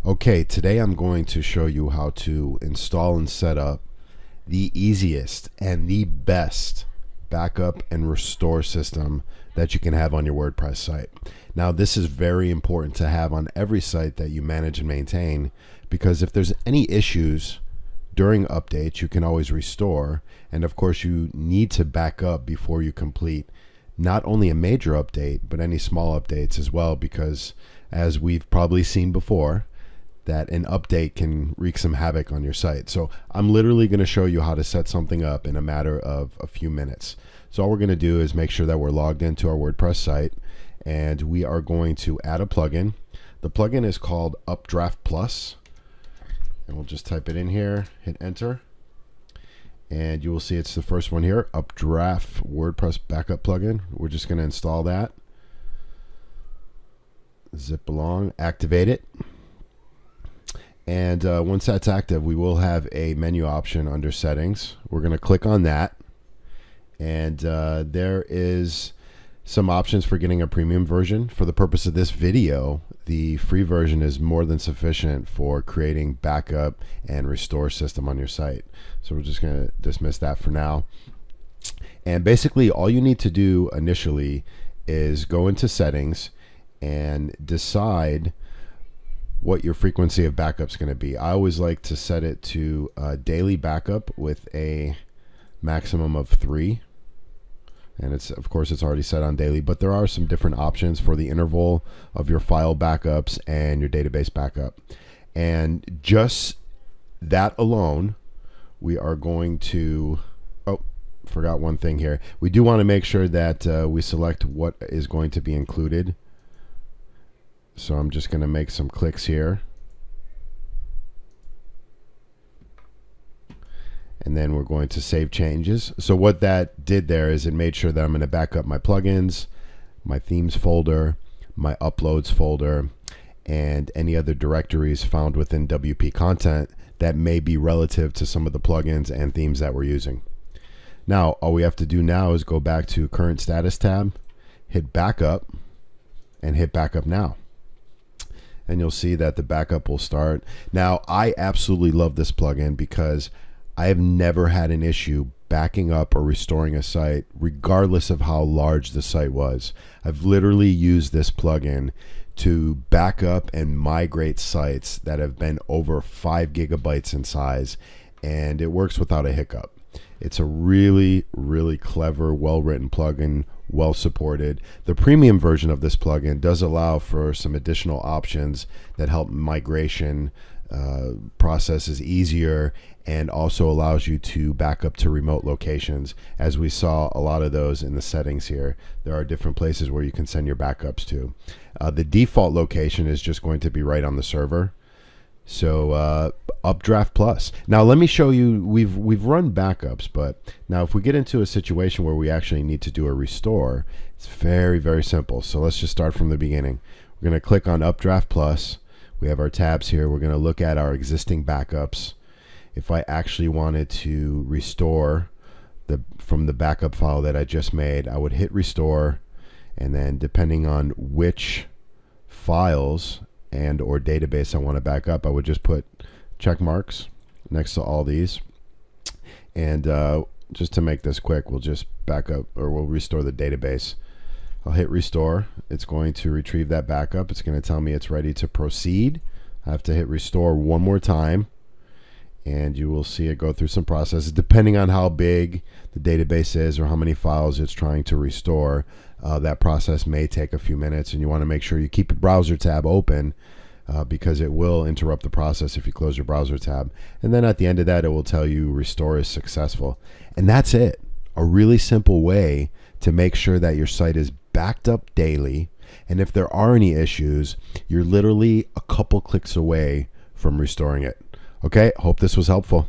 Okay, today I'm going to show you how to install and set up the easiest and the best backup and restore system that you can have on your WordPress site. Now, this is very important to have on every site that you manage and maintain, because if there's any issues during updates, you can always restore. And of course, you need to back up before you complete not only a major update, but any small updates as well, because as we've probably seen before, that an update can wreak some havoc on your site. So I'm literally going to show you how to set something up in a matter of a few minutes. So all we're going to do is make sure that we're logged into our WordPress site, and we are going to add a plugin. The plugin is called Updraft Plus, and we'll just type it in here, hit enter, and you will see it's the first one here, Updraft WordPress Backup Plugin. We're just going to install that, zip along, activate it. And once that's active, we will have a menu option under settings. We're going to click on that. And there is some options for getting a premium version. For the purpose of this video, the free version is more than sufficient for creating backup and restore system on your site. So we're just going to dismiss that for now. And basically, all you need to do initially is go into settings and decide what your frequency of backup is going to be. I always like to set it to daily backup with a maximum of 3. And it's, of course, it's already set on daily, but there are some different options for the interval of your file backups and your database backup. And just that alone, we are going to, oh, forgot one thing here. We do want to make sure that we select what is going to be included. So I'm just going to make some clicks here. And then we're going to save changes. So what that did there is it made sure that I'm going to back up my plugins, my themes folder, my uploads folder, and any other directories found within WP content that may be relative to some of the plugins and themes that we're using. Now, all we have to do now is go back to current status tab, hit backup, and hit backup now. And you'll see that the backup will start. Now, I absolutely love this plugin because I have never had an issue backing up or restoring a site, regardless of how large the site was. I've literally used this plugin to back up and migrate sites that have been over 5 gigabytes in size, and it works without a hiccup. It's a really, really clever, well-written plugin, well supported. The premium version of this plugin does allow for some additional options that help migration processes easier, and also allows you to back up to remote locations. As we saw a lot of those in the settings here, there are different places where you can send your backups to. The default location is just going to be right on the server. So Updraft Plus. Now let me show you, we've run backups, but now if we get into a situation where we actually need to do a restore, it's very, very simple. So let's just start from the beginning. We're going to click on Updraft Plus. We have our tabs here. We're going to look at our existing backups. If I actually wanted to restore from the backup file that I just made, I would hit restore, and then depending on which files and or database I want to back up, I would just put check marks next to all these. And just to make this quick, we'll just back up, or we'll restore the database. I'll hit restore. It's going to retrieve that backup. It's going to tell me it's ready to proceed. I have to hit restore one more time, and you will see it go through some processes. Depending on how big the database is or how many files it's trying to restore, that process may take a few minutes, and you want to make sure you keep your browser tab open because it will interrupt the process if you close your browser tab. And then at the end of that, it will tell you restore is successful. And that's it. A really simple way to make sure that your site is backed up daily, and if there are any issues, you're literally a couple clicks away from restoring it. Okay, hope this was helpful.